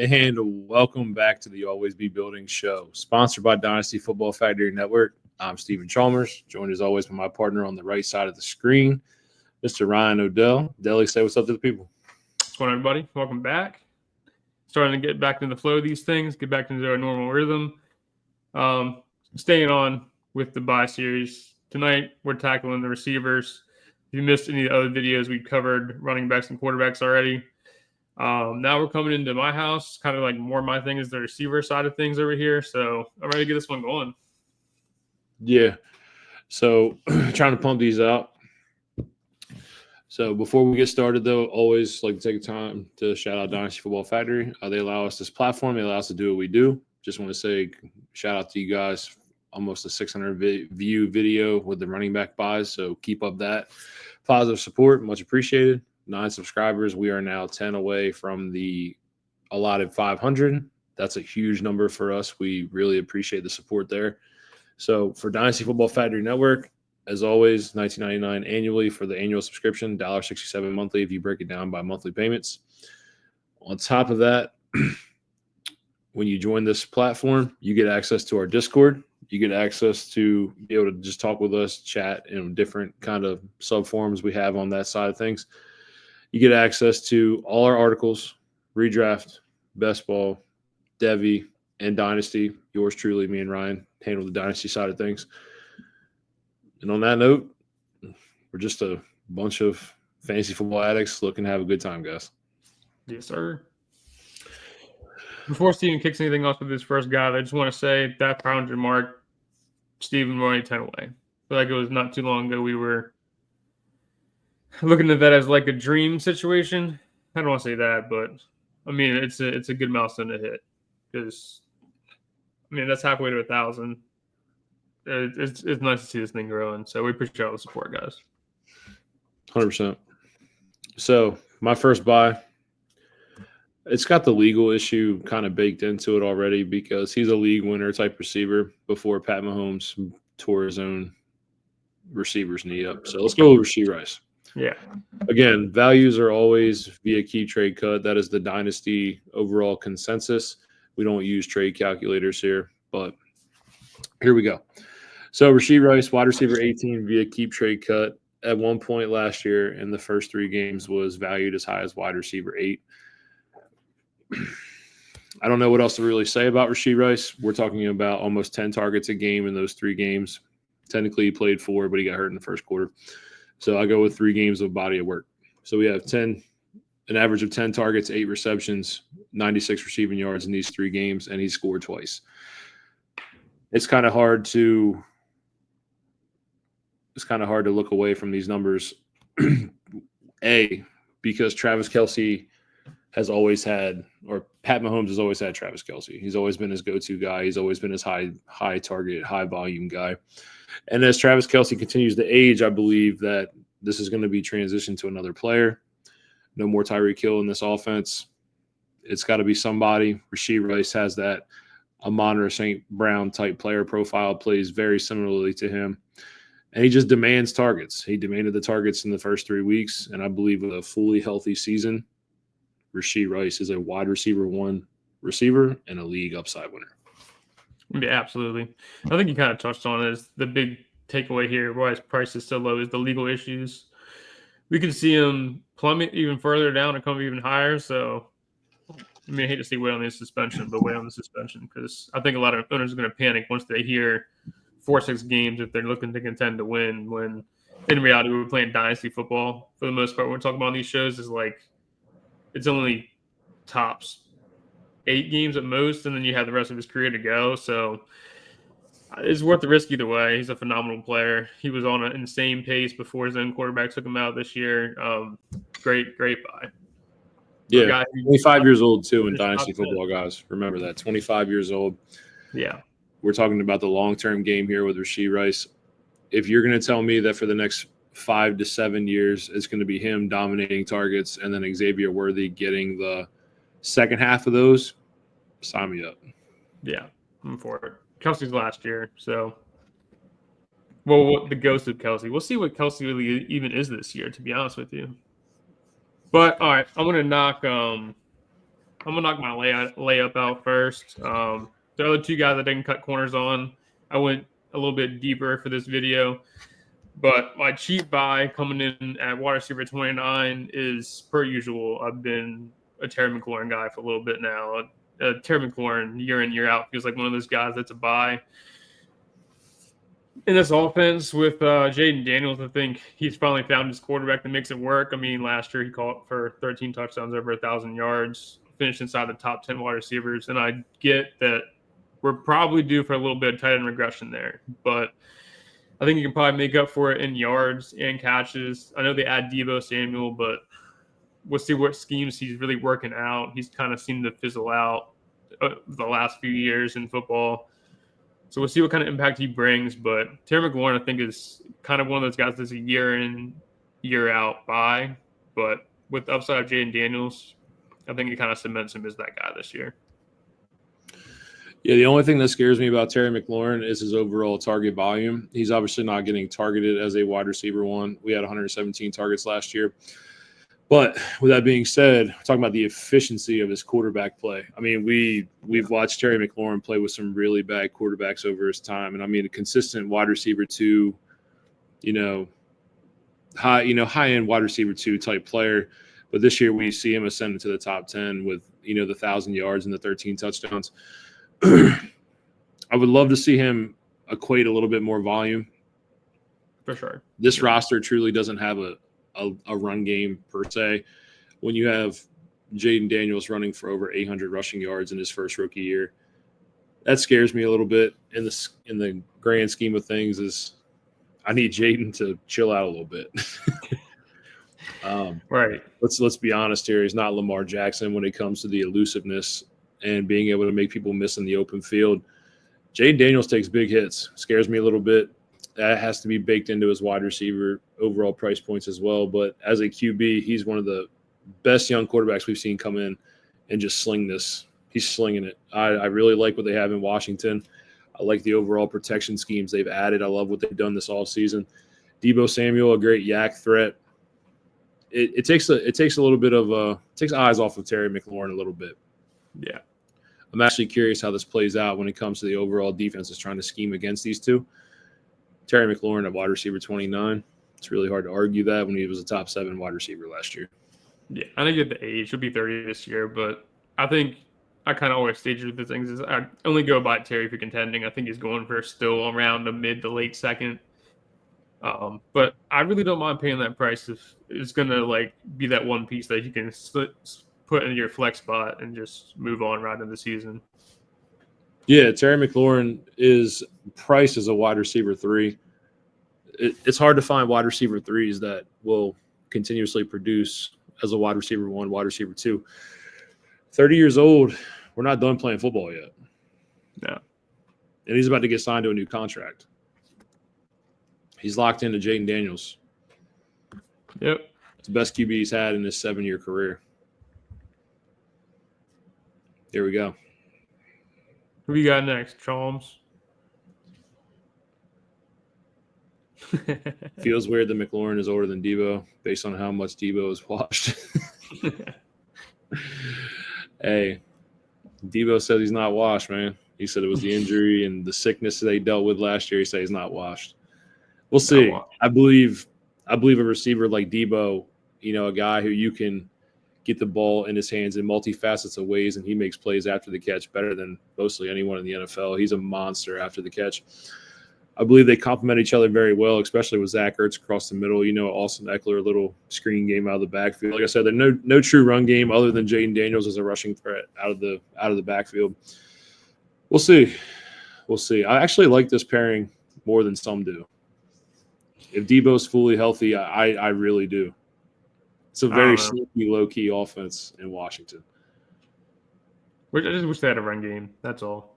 And welcome back to the Always Be Building show, sponsored by Dynasty Football Factory Network. I'm Stephen Chalmers, joined as always by my partner on the right side of the screen, Mr. Ryan Odell. Deli, say what's up to the people. What's going on, everybody? Welcome back. Starting to get back into the flow of these things, get back into our normal rhythm. Staying on with the bye series. Tonight, we're tackling the receivers. If you missed any of the other videos, we covered running backs and quarterbacks already. Now we're coming into my house. Kind of like more my thing is the receiver side of things over here. So I'm ready to get this one going. Yeah. So trying to pump these out. So before we get started, though, always like to take time to shout out Dynasty Football Factory. They allow us this platform. They allow us to do what we do. Just want to say shout out to you guys. Almost a 600 view video with the running back buys. So keep up that positive support. Much appreciated. 9 subscribers. We are now 10 away from the allotted 500. That's a huge number for us. We really appreciate the support there. So for Dynasty Football Factory Network, as always, $19.99 annually for the annual subscription, $1.67 monthly if you break it down by monthly payments. On top of that, when you join this platform, you get access to our Discord. You get access to be able to just talk with us, chat in different kind of sub-forums we have on that side of things. You get access to all our articles, redraft, best ball, Devy, and Dynasty. Yours truly, me and Ryan, handle the Dynasty side of things. And on that note, we're just a bunch of fantasy football addicts looking to have a good time, guys. Yes, sir. Before Steven kicks anything off with his first guy, I just want to say that 500 mark, Steven, we're only 10 away. I feel like it was not too long ago we were looking at that as like a dream situation. I don't want to say that, but I mean it's a good milestone to hit because I mean that's halfway to 1,000. It's nice to see this thing growing. So we appreciate all the support, guys. 100%. So my first buy, it's got the legal issue kind of baked into it already because he's a league winner type receiver before Pat Mahomes tore his own receiver's knee up. So let's go with Rashee Rice. Yeah. Again, values are always via key trade cut. That is the Dynasty overall consensus. We don't use trade calculators here, but here we go. So Rashee Rice, wide receiver 18 via keep trade cut. At one point last year in the first 3 games was valued as high as wide receiver 8. I don't know what else to really say about Rashee Rice. We're talking about almost 10 targets a game in those 3 games. Technically he played 4, but he got hurt in the first quarter. So I go with 3 games of body of work. So we have an average of 10 targets, 8 receptions, 96 receiving yards in these 3 games, and he scored twice. It's kind of hard to look away from these numbers. Because Travis Kelce has always had, or Pat Mahomes has always had Travis Kelce. He's always been his go-to guy. He's always been his high target, high volume guy. And as Travis Kelce continues to age, I believe that this is going to be transitioned to another player. No more Tyreek Hill in this offense. It's got to be somebody. Rashee Rice has that Amon-Ra St. Brown type player profile, plays very similarly to him. And he just demands targets. He demanded the targets in the first 3 weeks. And I believe with a fully healthy season, Rashee Rice is a wide receiver 1 receiver and a league upside winner. Yeah, absolutely. I think you kind of touched on it. Is the big takeaway here, why his price is so low, is the legal issues. We can see him plummet even further down and come even higher. So, I mean, I hate to see wait on the suspension, but wait on the suspension because I think a lot of owners are going to panic once they hear 4 or 6 games if they're looking to contend to win. When in reality, we're playing dynasty football for the most part. What we're talking about on these shows is like it's only tops 8 games at most, and then you have the rest of his career to go. So it's worth the risk either way. He's a phenomenal player. He was on an insane pace before his own quarterback took him out this year. Great buy. Yeah, 25 years old too in dynasty football, guys. Remember that, 25 years old. Yeah, we're talking about the long-term game here with Rashee Rice. If you're going to tell me that for the next 5 to 7 years, it's going to be him dominating targets and then Xavier Worthy getting the second half of those, sign me up. Yeah, I'm for it. Kelsey's last year, so well, the ghost of Kelsey. We'll see what Kelsey really even is this year, to be honest with you. But all right, I'm gonna knock my layup out first. The other two guys I didn't cut corners on, I went a little bit deeper for this video. But my cheap buy coming in at wide receiver 29 is per usual. I've been a Terry McLaurin guy for a little bit now. Terry McLaurin, year in, year out, feels like one of those guys that's a buy. In this offense with Jaden Daniels, I think he's finally found his quarterback that makes it work. I mean, last year he caught for 13 touchdowns, over 1,000 yards, finished inside the top 10 wide receivers. And I get that we're probably due for a little bit of tight end regression there. But I think you can probably make up for it in yards and catches. I know they add Deebo Samuel, but we'll see what schemes he's really working out. He's kind of seemed to fizzle out the last few years in football. So we'll see what kind of impact he brings. But Terry McLaurin, I think, is kind of one of those guys that's a year in, year out buy. But with the upside of Jaden Daniels, I think it kind of cements him as that guy this year. Yeah, the only thing that scares me about Terry McLaurin is his overall target volume. He's obviously not getting targeted as a wide receiver one. We had 117 targets last year. But with that being said, talking about the efficiency of his quarterback play. I mean, we've watched Terry McLaurin play with some really bad quarterbacks over his time. And I mean, a consistent wide receiver two, high-end wide receiver two type player. But this year we see him ascending to the top 10 with, the 1,000 yards and the 13 touchdowns. I would love to see him equate a little bit more volume. For sure. This roster truly doesn't have a run game per se. When you have Jaden Daniels running for over 800 rushing yards in his first rookie year, that scares me a little bit in the grand scheme of things. Is I need Jaden to chill out a little bit. Right. Let's be honest here. He's not Lamar Jackson when it comes to the elusiveness and being able to make people miss in the open field. Jaden Daniels takes big hits. Scares me a little bit. That has to be baked into his wide receiver overall price points as well. But as a QB, he's one of the best young quarterbacks we've seen come in and just sling this. He's slinging it. I really like what they have in Washington. I like the overall protection schemes they've added. I love what they've done this offseason. Deebo Samuel, a great yak threat. It takes a little bit of takes eyes off of Terry McLaurin a little bit. Yeah. I'm actually curious how this plays out when it comes to the overall defenses trying to scheme against these two. Terry McLaurin at wide receiver 29. It's really hard to argue that when he was a top 7 wide receiver last year. Yeah, I think at the age, he'll be 30 this year, but I think I kind of always stage with the things is I only go by Terry for contending. I think he's going for still around the mid to late second. But I really don't mind paying that price if it's going to be that one piece that you can put in your flex spot and just move on right into the season. Yeah, Terry McLaurin is priced as a wide receiver 3. It's hard to find wide receiver 3s that will continuously produce as a wide receiver 1, wide receiver 2. 30 years old, we're not done playing football yet. No. And he's about to get signed to a new contract. He's locked into Jaden Daniels. Yep. It's the best QB he's had in his 7-year career. Here we go. Who you got next, Chalmers? Feels weird that McLaurin is older than Deebo based on how much Deebo has washed. Hey, Deebo said he's not washed, man. He said it was the injury and the sickness they dealt with last year. He said he's not washed. We'll see. I believe a receiver like Deebo, a guy who you can get the ball in his hands in multifacets of ways, and he makes plays after the catch better than mostly anyone in the NFL. He's a monster after the catch. I believe they complement each other very well, especially with Zach Ertz across the middle. Austin Eckler, a little screen game out of the backfield. Like I said, there's no true run game other than Jaden Daniels as a rushing threat out of the backfield. We'll see. I actually like this pairing more than some do. If Deebo's fully healthy, I really do. It's a very sneaky, low-key offense in Washington. I just wish they had a run game. That's all.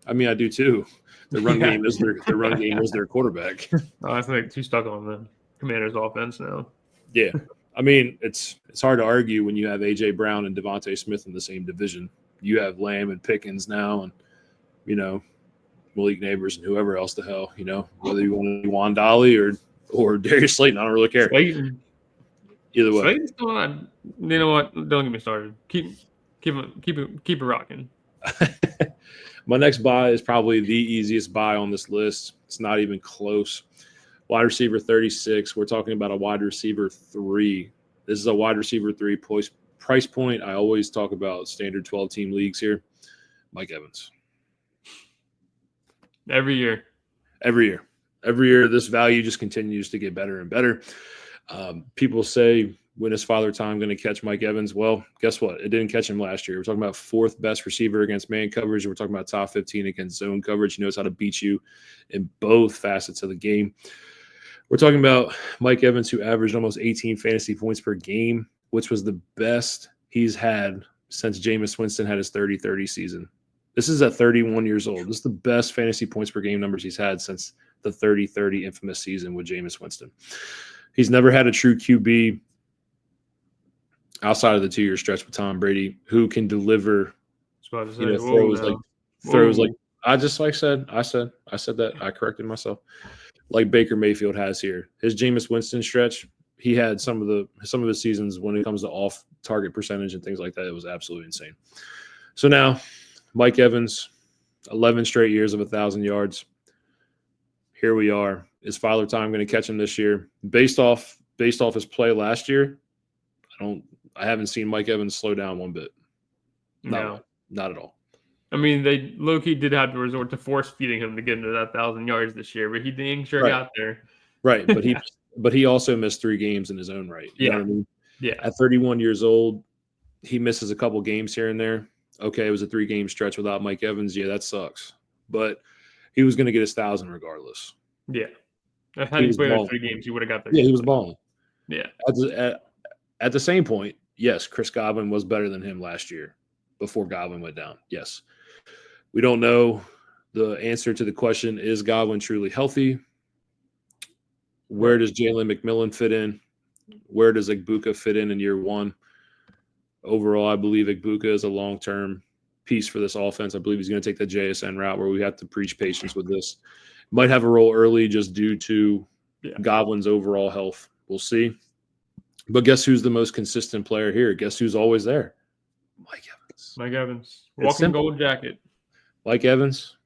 I mean, I do too. The run game is their quarterback. I think too stuck on the Commanders' offense now. Yeah, I mean, it's hard to argue when you have A.J. Brown and Devontae Smith in the same division. You have Lamb and Pickens now, and Malik Neighbors and whoever else the hell, whether you want to be Juan Dolly or Darius Slayton, I don't really care. Slayton. Either way. Slayton's still on. You know what? Don't get me started. Keep it rocking. My next buy is probably the easiest buy on this list. It's not even close. Wide receiver 36. We're talking about a wide receiver 3. This is a wide receiver 3 price point. I always talk about standard 12-team leagues here. Mike Evans. Every year, this value just continues to get better and better. People say, when is Father Time going to catch Mike Evans? Well, guess what? It didn't catch him last year. We're talking about 4th best receiver against man coverage. We're talking about top 15 against zone coverage. He knows how to beat you in both facets of the game. We're talking about Mike Evans, who averaged almost 18 fantasy points per game, which was the best he's had since Jameis Winston had his 30-30 season. This is at 31 years old. This is the best fantasy points per game numbers he's had since the 30-30 infamous season with Jameis Winston. He's never had a true QB outside of the 2-year stretch with Tom Brady who can deliver, throws like I said that. I corrected myself. Like Baker Mayfield has here. His Jameis Winston stretch, he had some of his seasons when it comes to off target percentage and things like that. It was absolutely insane. So now Mike Evans, 11 straight years of 1,000 yards. Here we are. Is Father Time going to catch him this year? Based off his play last year, I haven't seen Mike Evans slow down one bit. No, not at all. I mean, they low-key did have to resort to force feeding him to get into that 1,000 yards this year, but he dang sure got there. Right, but he also missed 3 games in his own right. You know what I mean? Yeah. At 31 years old, he misses a couple games here and there. Okay, it was a 3-game stretch without Mike Evans. Yeah, that sucks. But he was going to get his 1,000 regardless. Yeah. Had he played those 3 games, he would have got there. Yeah, he was balling. Yeah. At the same point, yes, Chris Godwin was better than him last year before Godwin went down. Yes. We don't know the answer to the question, is Godwin truly healthy? Where does Jalen McMillan fit in? Where does Igbuka fit in year 1? Overall, I believe Igbuka is a long-term piece for this offense. I believe he's going to take the JSN route where we have to preach patience with this. Might have a role early just due to Godwin's overall health. We'll see. But guess who's the most consistent player here? Guess who's always there? Mike Evans. Walking gold jacket. Mike Evans,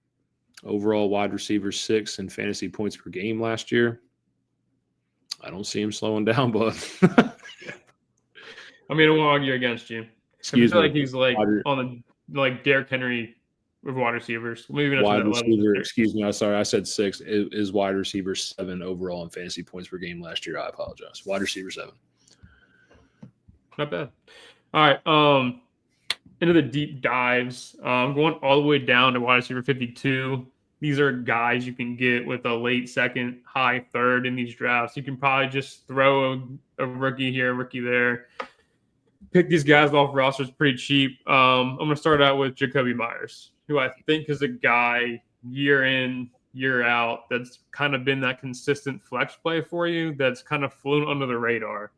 overall wide receiver 6 in fantasy points per game last year. I don't see him slowing down, but I mean, I won't argue against you. I feel like he's on the Derrick Henry with wide receivers. Maybe not wide receiver. Excuse me. I'm sorry. I said 6. It is wide receiver 7 overall in fantasy points per game last year. I apologize. Wide receiver 7. Not bad. All right. Into the deep dives. I'm going all the way down to wide receiver 52. These are guys you can get with a late second, high third in these drafts. You can probably just throw a rookie here, a rookie there. Pick these guys off rosters pretty cheap. I'm going to start out with Jacoby Myers, who I think is a guy year in, year out that's kind of been that consistent flex play for you that's kind of flown under the radar.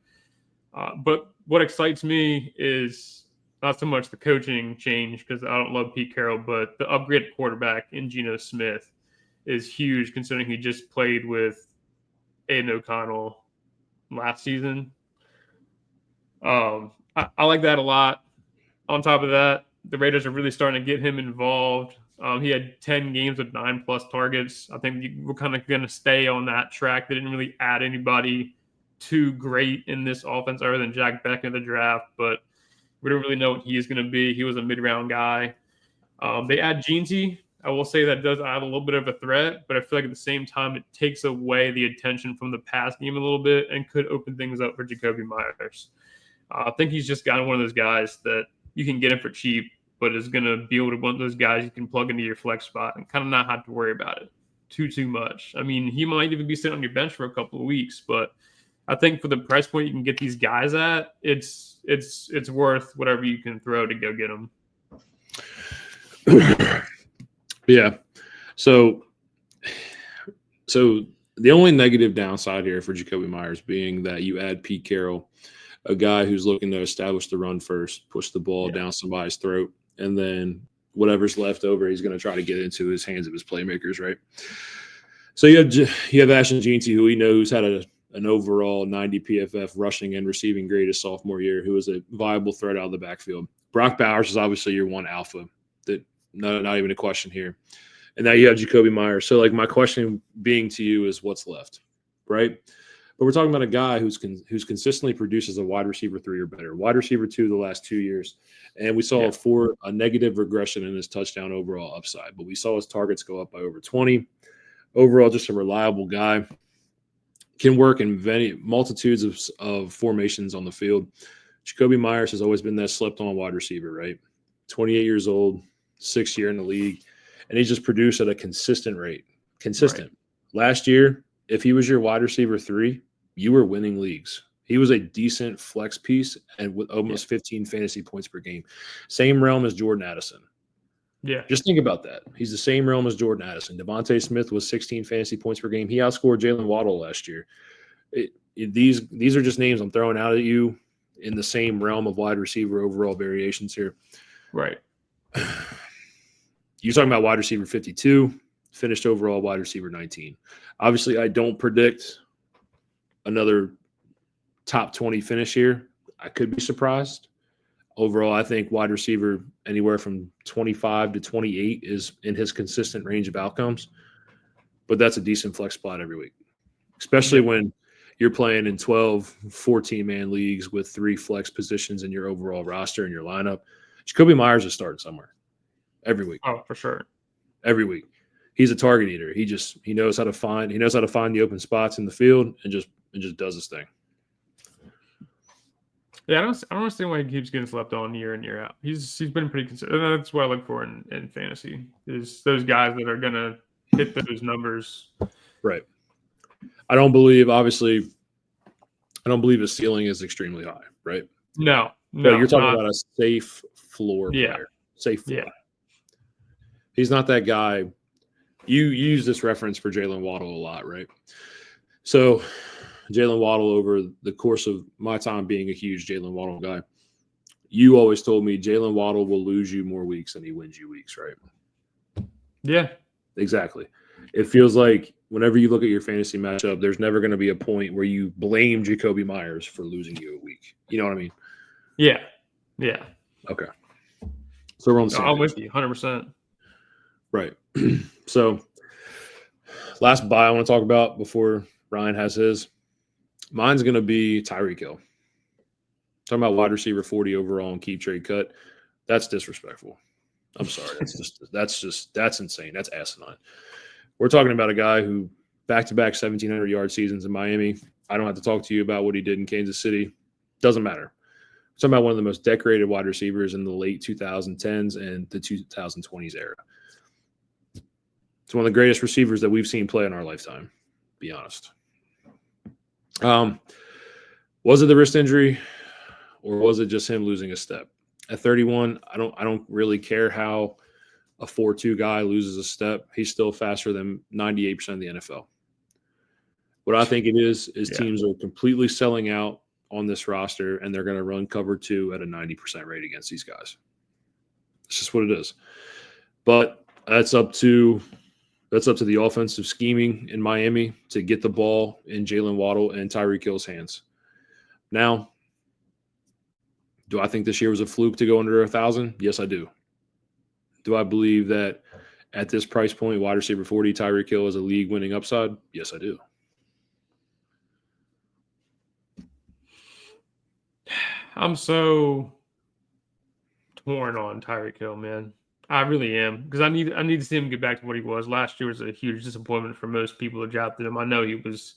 But what excites me is not so much the coaching change, because I don't love Pete Carroll, but the upgraded quarterback in Geno Smith is huge, considering he just played with Aiden O'Connell last season. I like that a lot. On top of that, the Raiders are really starting to get him involved. He had 10 games with 9+ targets. I think we're kind of going to stay on that track. They didn't really add anybody too great in this offense other than Jack Beck in the draft, but we don't really know what he is going to be. He was a mid-round guy. They add Jeansy. I will say that does add a little bit of a threat, but I feel like at the same time, it takes away the attention from the pass game a little bit and could open things up for Jacoby Myers. I think he's just gotten one of those guys that you can get him for cheap, but is going to be able to one of those guys you can plug into your flex spot and kind of not have to worry about it too much. I mean, he might even be sitting on your bench for a couple of weeks, but I think for the price point you can get these guys at, it's worth whatever you can throw to go get them. Yeah. So the only negative downside here for Jacoby Myers being that you add Pete Carroll, a guy who's looking to establish the run first, push the ball down somebody's throat, and then whatever's left over, he's going to try to get into his hands of his playmakers, right? So you have Ashton Jeanty, who we know who's had an overall 90 PFF rushing and receiving grade his sophomore year, who is a viable threat out of the backfield. Brock Bowers is obviously your one alpha. That not even a question here. And now you have Jacoby Myers. So, like, my question being to you is what's left, right? But we're talking about a guy who's consistently produced as a wide receiver 3 or better, wide receiver 2 the last 2 years. And we saw a negative regression in his touchdown overall upside. But we saw his targets go up by over 20. Overall, just a reliable guy. Can work in many multitudes of formations on the field. Jacoby Myers has always been that slept-on wide receiver, right? 28 years old, 6th year in the league. And he just produced at a consistent rate. Consistent. Right. Last year, if he was your wide receiver 3, you were winning leagues. He was a decent flex piece and with almost 15 fantasy points per game. Same realm as Jordan Addison. Yeah. Just think about that. He's the same realm as Jordan Addison. Devontae Smith was 16 fantasy points per game. He outscored Jalen Waddle last year. These are just names I'm throwing out at you in the same realm of wide receiver overall variations here. Right. You're talking about wide receiver 52, finished overall wide receiver 19. Obviously, I don't predict another top 20 finish here. I could be surprised. Overall, I think wide receiver anywhere from 25 to 28 is in his consistent range of outcomes. But that's a decent flex spot every week, especially when you're playing in 12, 14-man leagues with 3 flex positions in your overall roster and your lineup. Jacoby Myers is starting somewhere every week. Oh, for sure. Every week. He's a target eater. He knows how to find the open spots in the field and just does his thing. Yeah, I don't understand why he keeps getting slept on year in, year out. He's been pretty consistent. That's what I look for in fantasy is those guys that are gonna hit those numbers. Right. I don't believe his ceiling is extremely high, right? No, you're talking about a safe floor player. Safe floor. Yeah. He's not that guy. You use this reference for Jalen Waddle a lot, right? So Jalen Waddle, over the course of my time being a huge Jalen Waddle guy, you always told me Jalen Waddle will lose you more weeks than he wins you weeks, right? Yeah. Exactly. It feels like whenever you look at your fantasy matchup, there's never going to be a point where you blame Jacoby Myers for losing you a week. You know what I mean? Yeah. Yeah. Okay. So we're on the same I'm with you 100%. Right. So last buy I want to talk about before Ryan has his. Mine's going to be Tyreek Hill. Talking about wide receiver 40 overall and keep trade cut. That's disrespectful. I'm sorry. That's insane. That's asinine. We're talking about a guy who back-to-back 1,700 yard seasons in Miami. I don't have to talk to you about what he did in Kansas City. Doesn't matter. We're talking about one of the most decorated wide receivers in the late 2010s and the 2020s era. It's one of the greatest receivers that we've seen play in our lifetime, to be honest. Was it the wrist injury or was it just him losing a step? At 31, I don't really care how a 4.2 guy loses a step. He's still faster than 98% of the NFL. What I think it is teams are completely selling out on this roster, and they're going to run cover 2 at a 90% rate against these guys. It's just what it is. But that's up to the offensive scheming in Miami to get the ball in Jalen Waddle and Tyreek Hill's hands. Now, do I think this year was a fluke to go under 1,000? Yes, I do. Do I believe that at this price point, wide receiver 40, Tyreek Hill is a league-winning upside? Yes, I do. I'm so torn on Tyreek Hill, man. I really am, because I need to see him get back to what he was. Last year was a huge disappointment for most people who drafted him. I know he was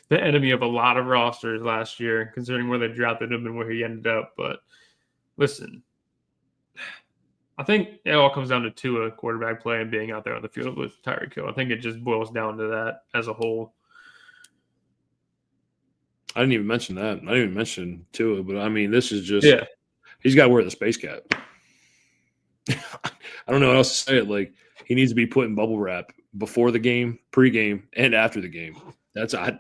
the enemy of a lot of rosters last year, considering where they drafted him and where he ended up. But listen, I think it all comes down to Tua quarterback play and being out there on the field with Tyreek Hill. I think it just boils down to that as a whole. I didn't even mention that. I didn't even mention Tua, but I mean, this is just he's got to wear the space cap. I don't know how else to say it. Like, he needs to be put in bubble wrap before the game, pregame, and after the game. I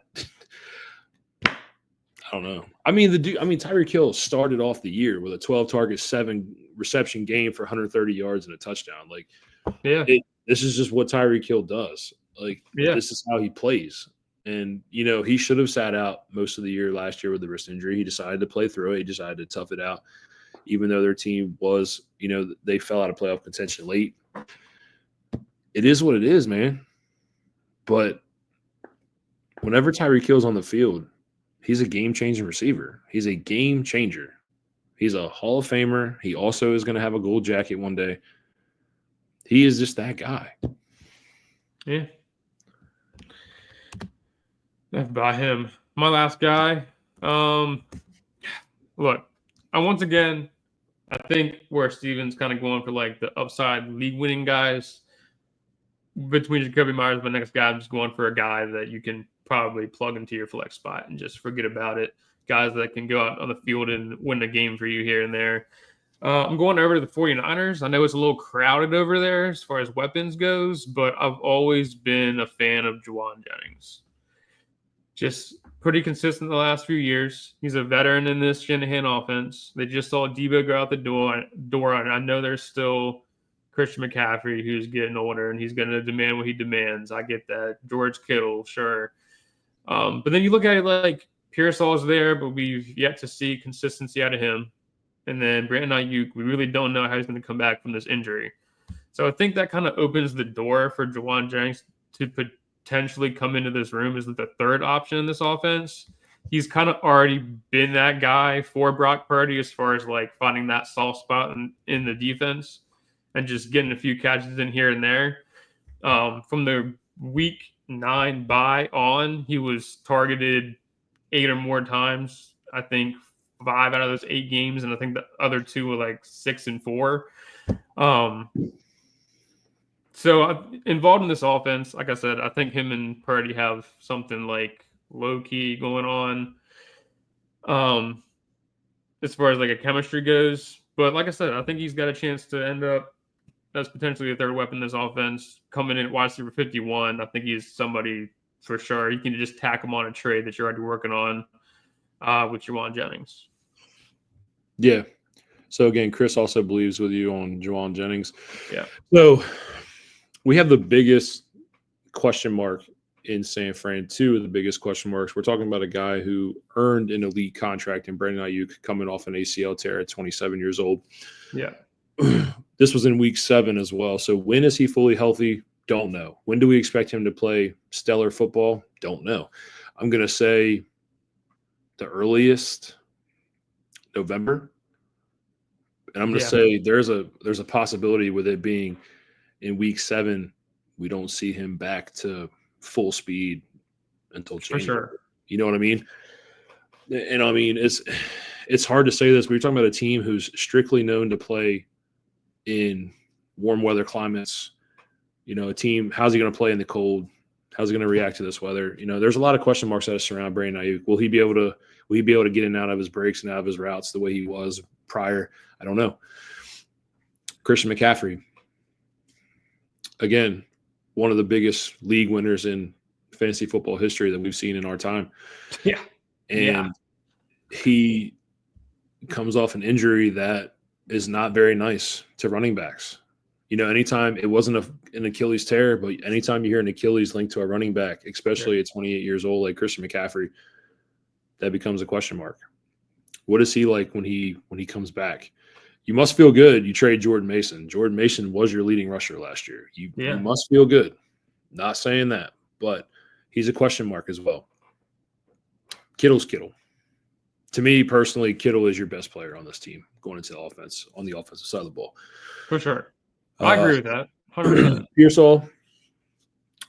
don't know. I mean, Tyreek Hill started off the year with a 12 target, 7 reception game for 130 yards and a touchdown. Like, this is just what Tyreek Hill does. Like, this is how he plays. And, he should have sat out most of the year last year with the wrist injury. He decided to play through it. He decided to tough it out, even though their team was, they fell out of playoff contention late. It is what it is, man. But whenever Tyreek Hill's on the field, he's a game-changing receiver. He's a game changer. He's a Hall of Famer. He also is going to have a gold jacket one day. He is just that guy. Yeah. That's about him. My last guy. Look, once again, I think where Steven's kind of going for like the upside league-winning guys between Jacoby Myers, my next guy, I'm just going for a guy that you can probably plug into your flex spot and just forget about it. Guys that can go out on the field and win a game for you here and there. I'm going over to the 49ers. I know it's a little crowded over there as far as weapons goes, but I've always been a fan of Juwan Jennings. Just pretty consistent the last few years. He's a veteran in this Shanahan offense. They just saw Debo go out the door, and I know there's still Christian McCaffrey who's getting older, and he's going to demand what he demands. I get that. George Kittle, sure. But then you look at it like Pearsall's there, but we've yet to see consistency out of him. And then Brandon Ayuk, we really don't know how he's going to come back from this injury. So I think that kind of opens the door for Juwan Jennings to potentially come into this room as the third option in this offense. He's kind of already been that guy for Brock Purdy as far as like finding that soft spot in the defense and just getting a few catches in here and there. From the week 9 bye on, he was targeted 8 or more times. I think 5 out of those 8 games, and I think the other 2 were like 6 and 4. So involved in this offense, like I said, I think him and Purdy have something like low key going on, as far as like a chemistry goes. But like I said, I think he's got a chance to end up as potentially a third weapon in this offense. Coming in at wide receiver 51, I think he's somebody for sure. You can just tack him on a trade that you're already working on with Juwan Jennings. Yeah. So again, Chris also believes with you on Juwan Jennings. Yeah. So we have the biggest question mark in San Fran, 2 of the biggest question marks. We're talking about a guy who earned an elite contract in Brandon Ayuk coming off an ACL tear at 27 years old. Yeah. This was in week 7 as well. So when is he fully healthy? Don't know. When do we expect him to play stellar football? Don't know. I'm going to say the earliest November. And I'm going to say there's a possibility with it being in week 7, we don't see him back to full speed until January. For sure. You know what I mean? And I mean, it's hard to say this, but you're talking about a team who's strictly known to play in warm weather climates. You know, a team, how's he going to play in the cold? How's he going to react to this weather? You know, there's a lot of question marks that surround Brandon Ayuk. Will he be able to get in and out of his breaks and out of his routes the way he was prior? I don't know. Christian McCaffrey, again, one of the biggest league winners in fantasy football history that we've seen in our time. Yeah. And he comes off an injury that is not very nice to running backs. You know, anytime it wasn't an Achilles tear, but anytime you hear an Achilles linked to a running back, especially at 28 years old, like Christian McCaffrey, that becomes a question mark. What is he like when he comes back? You must feel good. You trade Jordan Mason. Jordan Mason was your leading rusher last year. You must feel good. Not saying that, but he's a question mark as well. Kittle's Kittle. To me personally, Kittle is your best player on this team going into the offense, on the offensive side of the ball. For sure. I agree with that. 100%. Pearsall,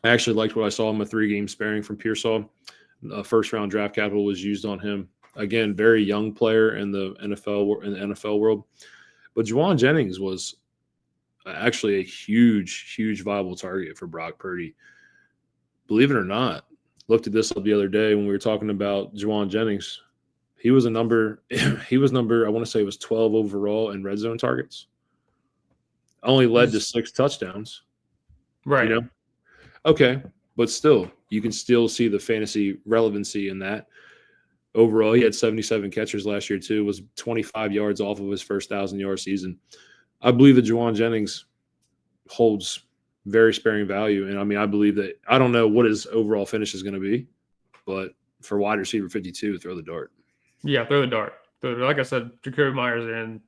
I actually liked what I saw in a 3-game sparing from Pearsall. First-round draft capital was used on him. Again, very young player in the NFL world. But Juwan Jennings was actually a huge, huge viable target for Brock Purdy. Believe it or not, looked at this the other day when we were talking about Juwan Jennings. He was number, I want to say it was 12 overall in red zone targets. Only led to 6 touchdowns. Right. You know, okay, but still, you can still see the fantasy relevancy in that. Overall, he had 77 catches last year too. Was 25 yards off of his first 1,000-yard season. I believe that Juwan Jennings holds very sparing value, and I mean, I believe that I don't know what his overall finish is going to be, but for wide receiver 52, throw the dart. Yeah, throw the dart. Like I said, Jacoby Myers and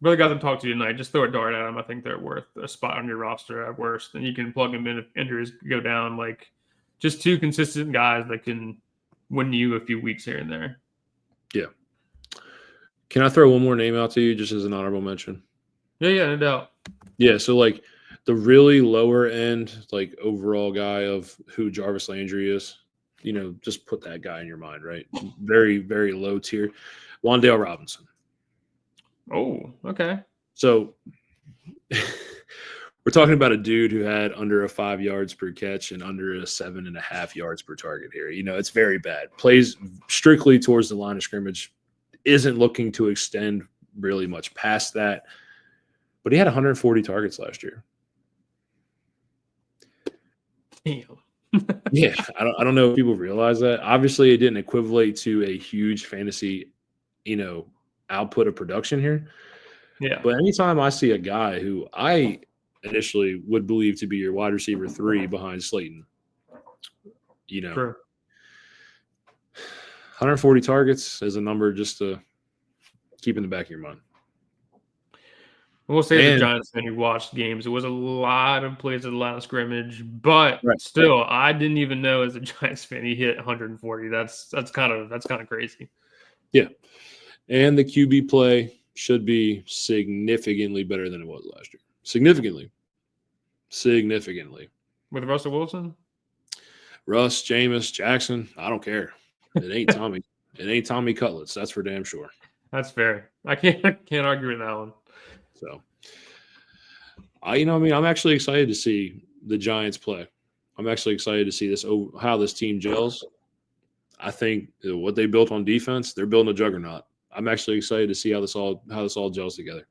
really got them talk to you tonight. Just throw a dart at them. I think they're worth a spot on your roster at worst, and you can plug them in if injuries go down. Like just two consistent guys that can win you a few weeks here and there. Yeah. Can I throw one more name out to you just as an honorable mention? Yeah, no doubt. Yeah, so like the really lower end, like overall guy of who Jarvis Landry is, just put that guy in your mind, right? Very, very low tier. Wan'Dale Robinson. Oh, okay. So we're talking about a dude who had under a 5 yards per catch and under a 7.5 yards per target here. It's very bad. Plays strictly towards the line of scrimmage, isn't looking to extend really much past that. But he had 140 targets last year. Damn. Yeah, I don't know if people realize that. Obviously, it didn't equivalent to a huge fantasy, output of production here. Yeah. But anytime I see a guy who I initially would believe to be your wide receiver 3 behind Slayton, True. 140 targets is a number just to keep in the back of your mind. We'll say the Giants fan who watched games. It was a lot of plays at the line of scrimmage, but still, I didn't even know as a Giants fan he hit 140. That's kind of crazy. Yeah, and the QB play should be significantly better than it was last year. Significantly. With Russell Wilson, Russ, Jameis, Jackson, I don't care. It ain't Tommy. It ain't Tommy Cutlets. That's for damn sure. That's fair. I can't argue with that one. So, I'm actually excited to see the Giants play. I'm actually excited to see how this team gels. I think what they built on defense, they're building a juggernaut. I'm actually excited to see how this all gels together.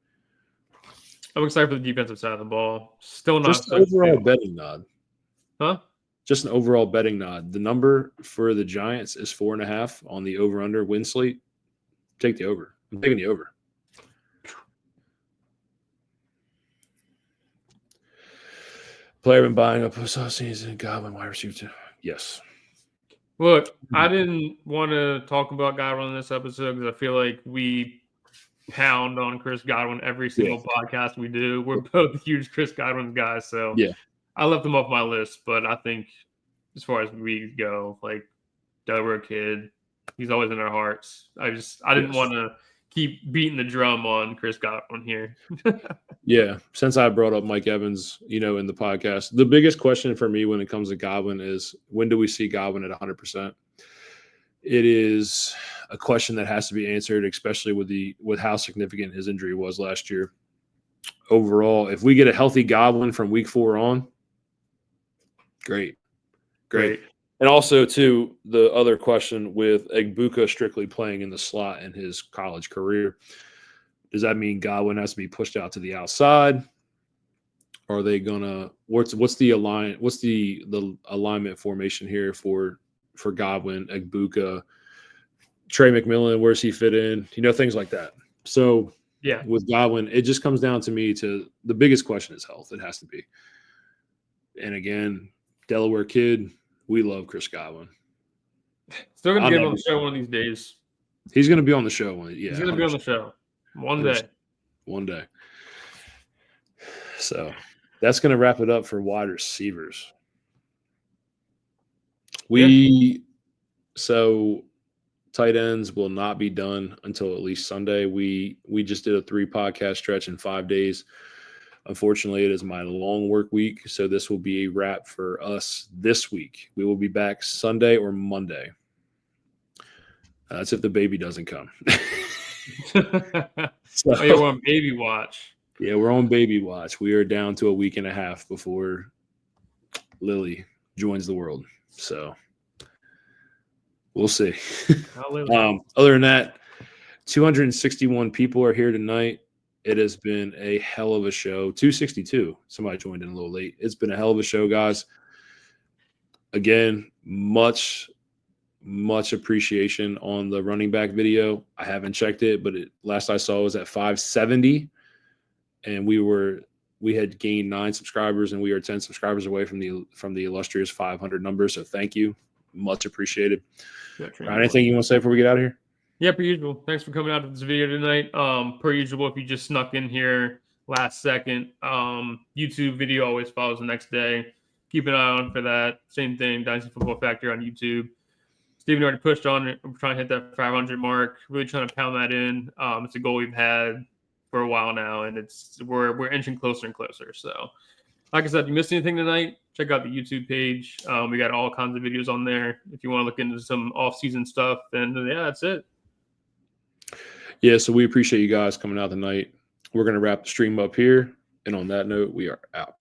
I'm excited for the defensive side of the ball. Still not just an overall betting nod. Huh? Just an overall betting nod. The number for the Giants is 4.5 on the over/under win slate. Take the over. I'm taking the over. Player been buying up season. Godwin wide receiver 2. Yes. Look, I didn't want to talk about Godwin in this episode because I feel like we pound on Chris Godwin every single podcast we do. We're both huge Chris Godwin guys, so I left him off my list. But I think as far as we go, like Delaware kid, he's always in our hearts. I didn't want to keep beating the drum on Chris Godwin here. Yeah, since I brought up Mike Evans, in the podcast, the biggest question for me when it comes to Godwin is when do we see Godwin at 100%? It is a question that has to be answered, especially with how significant his injury was last year. Overall, if we get a healthy Godwin from week 4 on, great. And also, too, the other question with Egbuka strictly playing in the slot in his college career, does that mean Godwin has to be pushed out to the outside? Are they gonna what's the alignment formation here for Godwin, Egbuka, Trey McMillan? Where's he fit in? Things like that. So with Godwin, it just comes down to me to the biggest question is health. It has to be. And again, Delaware kid. We love Chris Godwin. Still going to get him on the show one of these days. He's going to be on the show. He's going to be on the show one day. So that's going to wrap it up for wide receivers. So tight ends will not be done until at least Sunday. We just did a 3-podcast stretch in 5 days. Unfortunately, it is my long work week, so this will be a wrap for us this week. We will be back Sunday or Monday. That's if the baby doesn't come. You're on baby watch. Yeah, we're on baby watch. We are down to a week and a half before Lily joins the world. So we'll see. Other than that, 261 people are here tonight. It has been a hell of a show. 262. Somebody joined in a little late. It's been a hell of a show, guys. Again, much appreciation on the running back video. I haven't checked it, but last I saw was at 570, and we had gained 9 subscribers, and we are 10 subscribers away from the illustrious 500 number. So thank you, much appreciated. Anything you want to say before we get out of here? Yeah, per usual. Thanks for coming out to this video tonight. Per usual, if you just snuck in here last second, YouTube video always follows the next day. Keep an eye on for that. Same thing, Dynasty Football Factory on YouTube. Steven already pushed on it. We're trying to hit that 500 mark. Really trying to pound that in. It's a goal we've had for a while now, and we're inching closer and closer. So, like I said, if you missed anything tonight, check out the YouTube page. We got all kinds of videos on there. If you want to look into some off-season stuff, then yeah, that's it. Yeah, so we appreciate you guys coming out tonight. We're going to wrap the stream up here. And on that note, we are out.